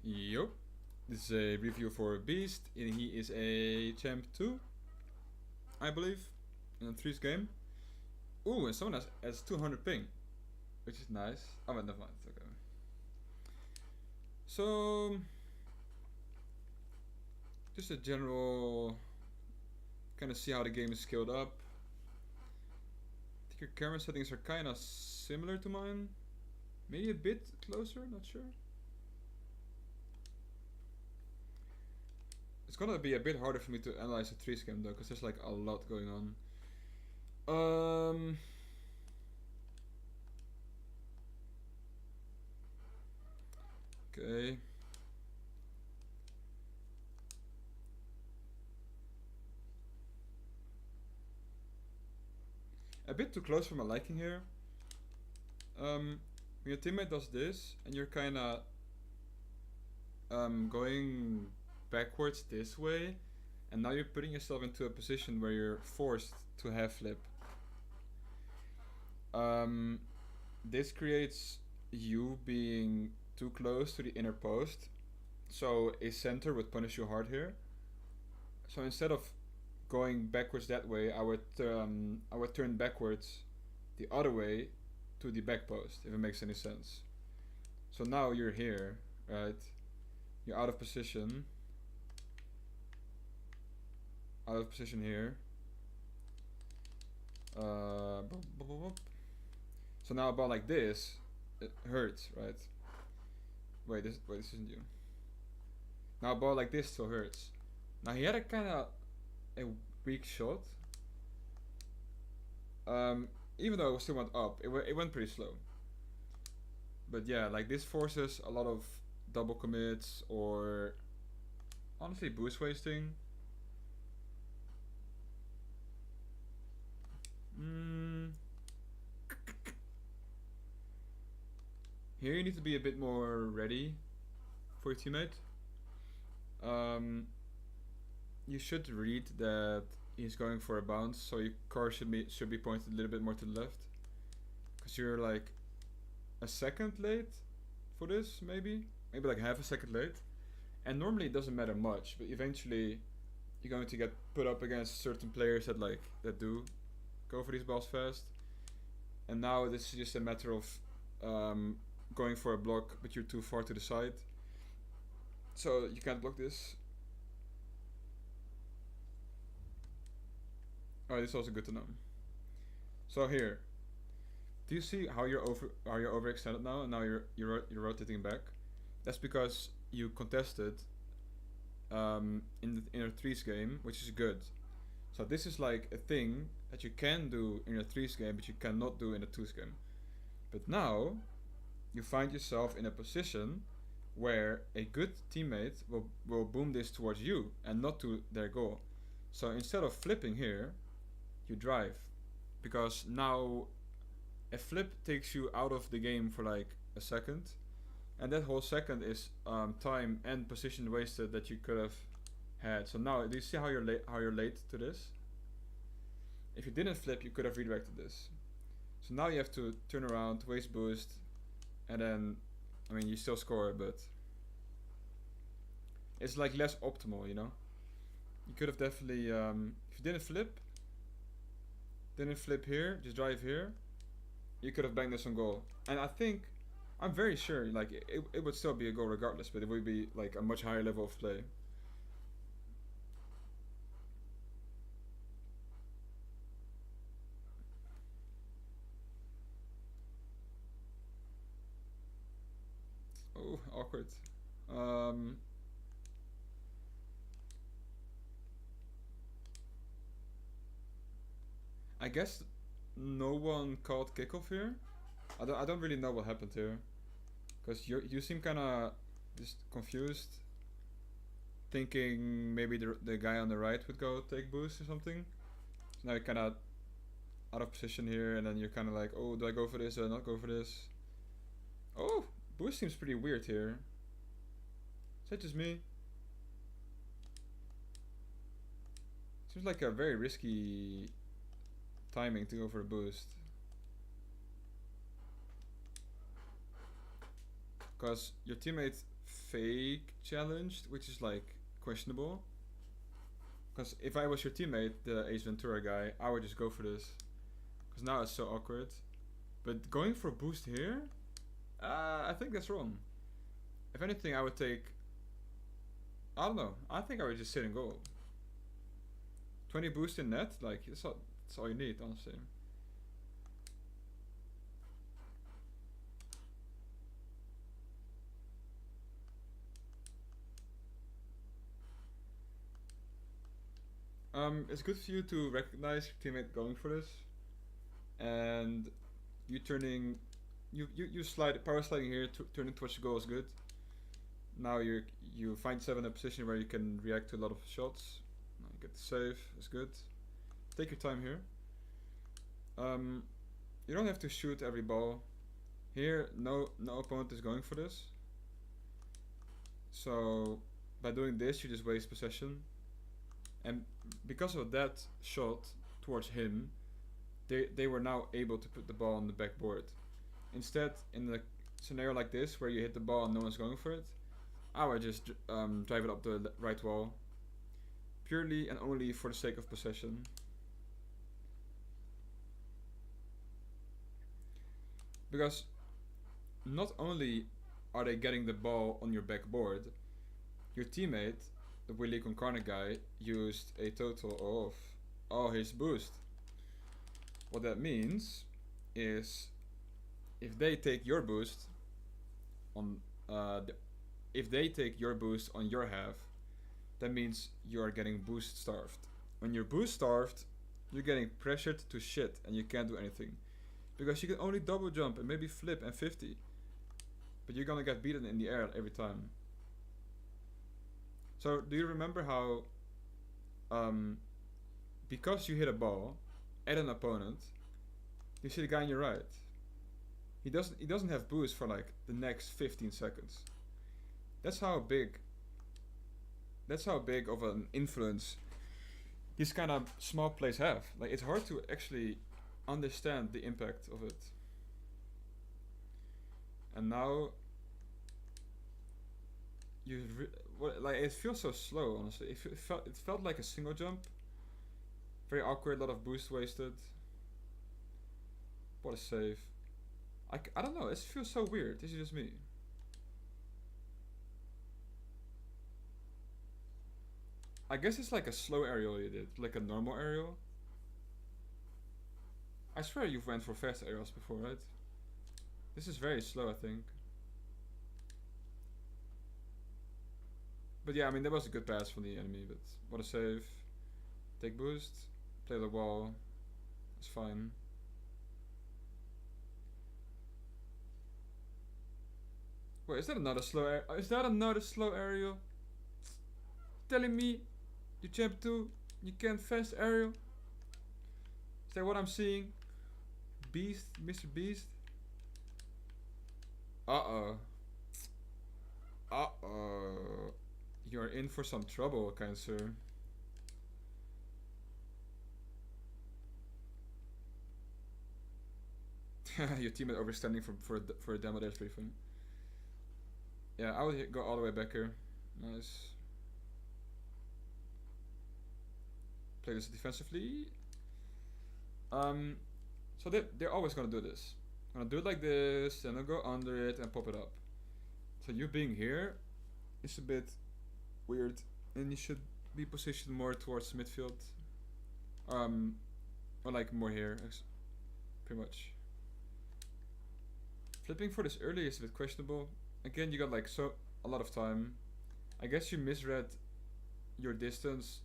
Yup. This is a review for Beast, and he is a champ 2, I believe, in a 3's game. Ooh, and someone has 200 ping, which is nice. Oh, but never mind, it's okay. So, just a general kind of see how the game is scaled up. I think your camera settings are kind of similar to mine. Maybe a bit closer, not sure. It's gonna be a bit harder for me to analyze the 3's game though, because there's like a lot going on. Okay. A bit too close for my liking here. When your teammate does this, and you're kinda going backwards this way, and now you're putting yourself into a position where you're forced to half flip. This creates you being too close to the inner post, so a center would punish you hard here. So instead of going backwards that way, I would turn backwards the other way to the back post, if it makes any sense. So now you're here, right? You're out of position. Out of position here. So now a ball like this, it hurts, right? Wait, this isn't you. Now a ball like this still hurts. Now he had a kind of a weak shot. Even though it still went up, it went pretty slow. But yeah, like this forces a lot of double commits or honestly boost wasting. Here you need to be a bit more ready for your teammate. You should read that he's going for a bounce, so your car should be pointed a little bit more to the left. Cause you're like a second late for this, maybe like half a second late. And normally it doesn't matter much, but eventually you're going to get put up against certain players that do go for these balls fast. And now this is just a matter of going for a block, but you're too far to the side, so you can't block this. Alright, this is also good to know. So here, do you see how you're overextended now, and now you're rotating back? That's because you contested in the inner 3's game, which is good. So this is like a thing that you can do in a 3's game, but you cannot do in a 2's game. But now you find yourself in a position where a good teammate will boom this towards you and not to their goal. So instead of flipping here, you drive, because now a flip takes you out of the game for like a second, and that whole second is time and position wasted that you could have had. So now, do you see how you're late to this? If you didn't flip, you could have redirected this. So now you have to turn around, waste boost, and then, I mean, you still score, but it's like less optimal, you know? You could have definitely, if you didn't flip here, just drive here, you could have banged this on goal. And I think, I'm very sure, like, it would still be a goal regardless, but it would be like a much higher level of play. Oh, awkward. I guess no one called kickoff here. I don't really know what happened here, cause you seem kind of just confused, thinking maybe the guy on the right would go take boost or something. So now you're kind of out of position here, and then you're kind of like, oh, do I go for this or not go for this? Oh, boost seems pretty weird here. Is that just me? Seems like a very risky timing to go for a boost. Because your teammate fake challenged, which is like questionable. Because if I was your teammate, the Ace Ventura guy, I would just go for this. Because now it's so awkward. But going for a boost here, I think that's wrong. If anything, I would take. I don't know. I think I would just sit and go. 20 boost in net, like that's all you need, honestly. It's good for you to recognize your teammate going for this, and you turning, you slide power sliding here, turning towards the goal is good. Now you find yourself in a position where you can react to a lot of shots. Now you get the save, it's good. Take your time here. You don't have to shoot every ball. Here, no opponent is going for this. So by doing this, you just waste possession. And because of that shot towards him, they were now able to put the ball on the backboard. Instead, in a scenario like this, where you hit the ball and no one's going for it, I would just drive it up the right wall. Purely and only for the sake of possession. Because not only are they getting the ball on your backboard, your teammate, the Willy Concarne guy, used a total of all his boost. What that means is if they take your boost on if they take your boost on your half, that means you are getting boost starved. When you're boost starved, you're getting pressured to shit and you can't do anything. Because you can only double jump and maybe flip and 50. But you're gonna get beaten in the air every time. So do you remember how because you hit a ball at an opponent, you see the guy on your right. He doesn't have boost for like the next 15 seconds. That's how big of an influence these kind of small plays have. Like it's hard to actually understand the impact of it. And now like it feels so slow, honestly. It felt like a single jump. Very awkward, a lot of boost wasted. What a save. I don't know, it feels so weird. This is just me. I guess it's like a slow aerial you did, like a normal aerial. I swear you've went for fast aerials before, right? This is very slow, I think. But yeah, I mean, that was a good pass from the enemy, but what a save. Take boost, play the wall, it's fine. Wait, is that another slow aerial? Telling me you champ 2, you can't fast aerial? Is that what I'm seeing? Beast, Mr. Beast? Uh-oh. Uh-oh. You're in for some trouble, kind sir. Your teammate overstanding for a demo, that's pretty funny. Yeah, I would go all the way back here. Nice. Play this defensively. So they're always gonna do this. I'm gonna do it like this, and I'll go under it and pop it up. So you being here is a bit weird, and you should be positioned more towards midfield. Or like more here, pretty much. Flipping for this early is a bit questionable. Again, you got like a lot of time. I guess you misread your distance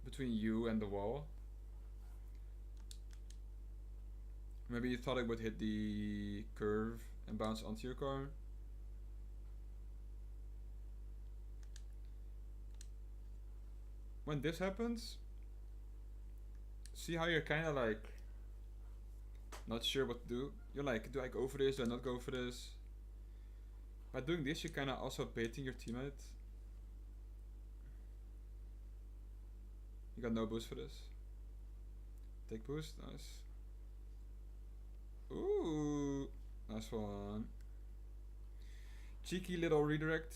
between you and the wall. Maybe you thought it would hit the curve and bounce onto your car. When this happens, see how you're kind of like not sure what to do. You're like, do I go for this? Do I not go for this? By doing this, you're kind of also baiting your teammate. You got no boost for this. Take boost, nice. Ooh, nice one. Cheeky little redirect.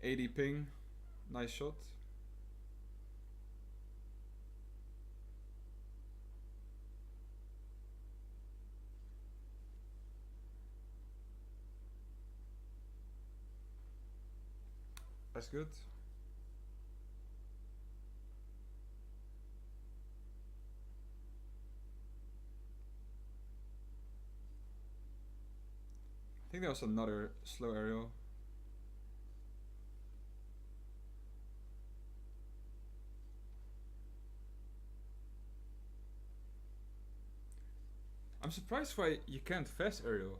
80 ping. Nice shot. That's good. I think there was another slow aerial. I'm surprised why you can't fast aerial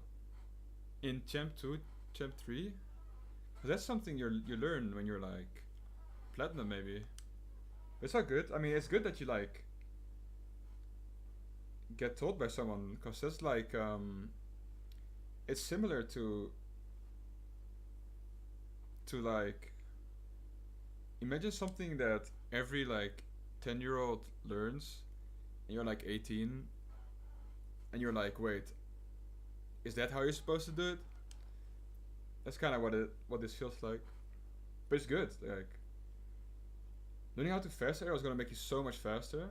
in Champ 2, Champ 3. Cause that's something you learn when you're like platinum maybe. But it's not good. I mean, it's good that you like get told by someone, cause that's like it's similar to like imagine something that every like 10-year-old learns, and you're like 18, and you're like, wait, is that how you're supposed to do it? That's kind of what this feels like, but it's good. Like learning how to fast aerial is gonna make you so much faster.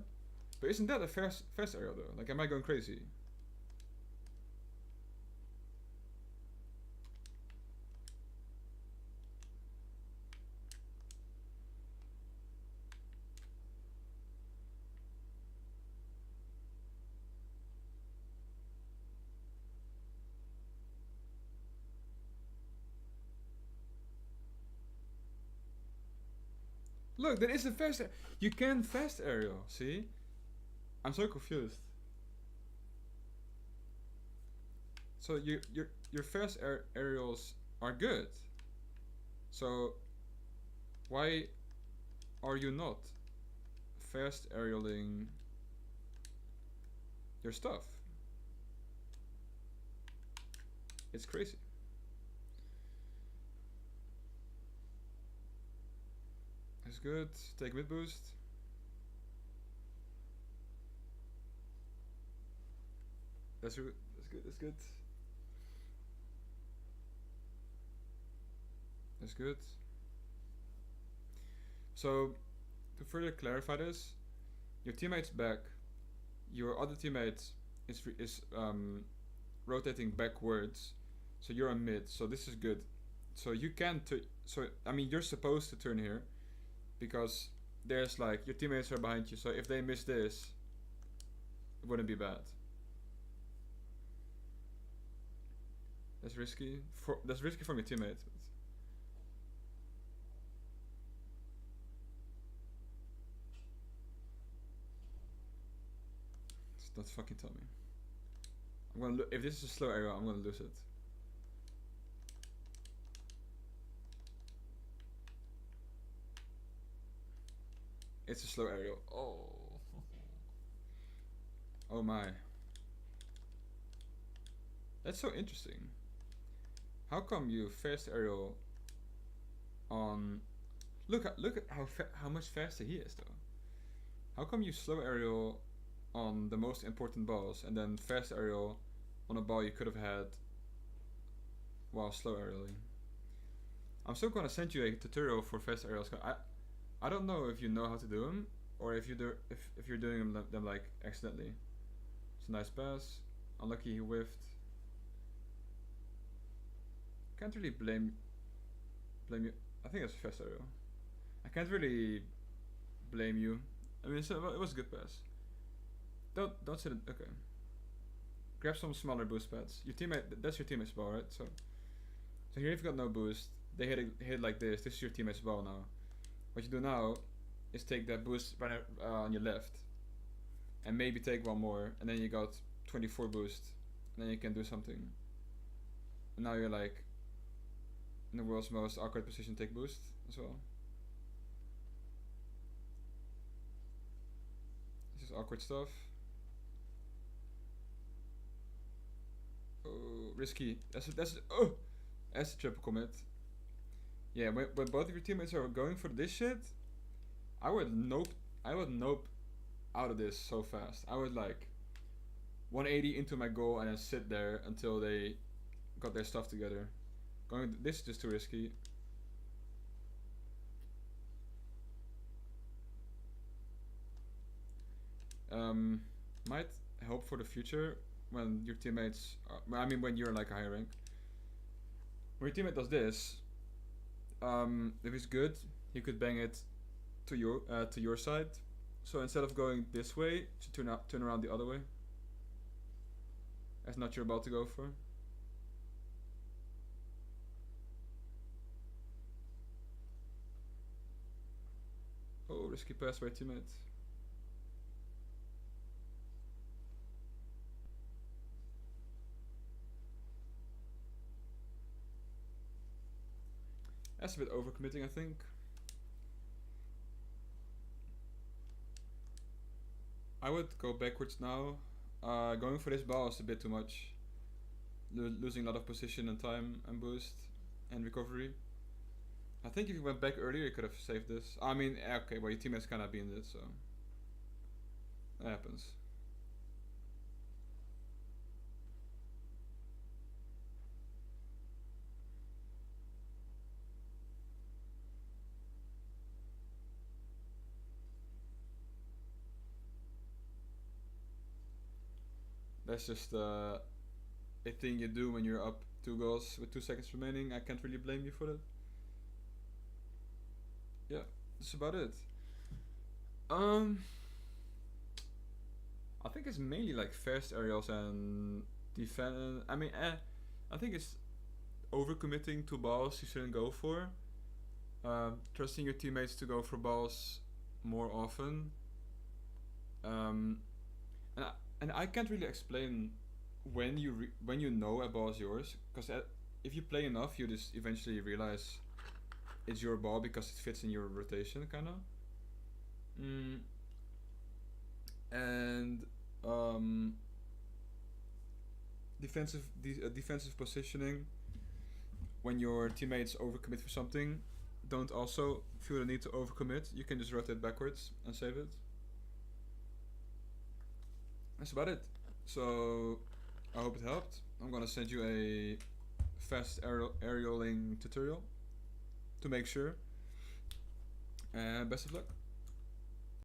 But isn't that a fast aerial though? Like, am I going crazy? Look, that is a fast. You can fast aerial. See, I'm so confused. So your fast aerials are good. So why are you not fast aerialing your stuff? It's crazy. That's good. Take mid boost. That's good. That's good. That's good. That's good. So, to further clarify this, your teammate's back. Your other teammate is rotating backwards, so you're on mid. So this is good. So you can so I mean you're supposed to turn here, because there's like your teammates are behind you. So if they miss this, it wouldn't be bad. That's risky. That's risky from your teammate. Don't fucking tell me. I'm gonna if this is a slow area, I'm gonna lose it. It's a slow aerial. Oh. Oh my. That's so interesting. How come you fast aerial on? Look at how much faster he is though. How come you slow aerial on the most important balls and then fast aerial on a ball you could have had while slow aerialing? I'm still gonna send you a tutorial for fast aerials. I don't know if you know how to do them or if you're doing them like accidentally. It's a nice pass. Unlucky he whiffed. Can't really blame you. I think it's fast aerial. I can't really blame you. I mean, it was a good pass. Don't sit it. Okay. Grab some smaller boost pads. Your teammate. That's your teammate's ball, right? So here if you got no boost, they hit it like this. This is your teammate's ball now. What you do now is take that boost right on your left, and maybe take one more, and then you got 24 boost, and then you can do something. And now you're like in the world's most awkward position, take boost as well. This is awkward stuff. Oh, risky. That's a triple commit. Yeah, when both of your teammates are going for this shit, I would nope out of this so fast. I would like 180 into my goal and then sit there until they got their stuff together. This is just too risky. might help for the future when your teammates. I mean, when you're like a high rank. When your teammate does this, if he's good, he could bang it to your side. So instead of going this way, you should turn around the other way. That's not you're about to go for. Oh, risky pass by teammate. That's a bit overcommitting, I think. I would go backwards now. Going for this ball is a bit too much. Losing a lot of position and time and boost and recovery. I think if you went back earlier, you could have saved this. I mean, okay, well, your teammates cannot be in this, so that happens. That's just a thing you do when you're up 2 goals with 2 seconds remaining. I can't really blame you for that. Yeah, that's about it. I think it's mainly like fast aerials and defend. I mean, I think it's overcommitting to balls you shouldn't go for. Trusting your teammates to go for balls more often. And I can't really explain when you know a ball is yours, because if you play enough, you just eventually realize it's your ball because it fits in your rotation, kind of. And defensive positioning. When your teammates overcommit for something, don't also feel the need to overcommit. You can just rotate backwards and save it. That's about it. So I hope it helped. I'm gonna send you a fast aerialing tutorial to make sure. And best of luck.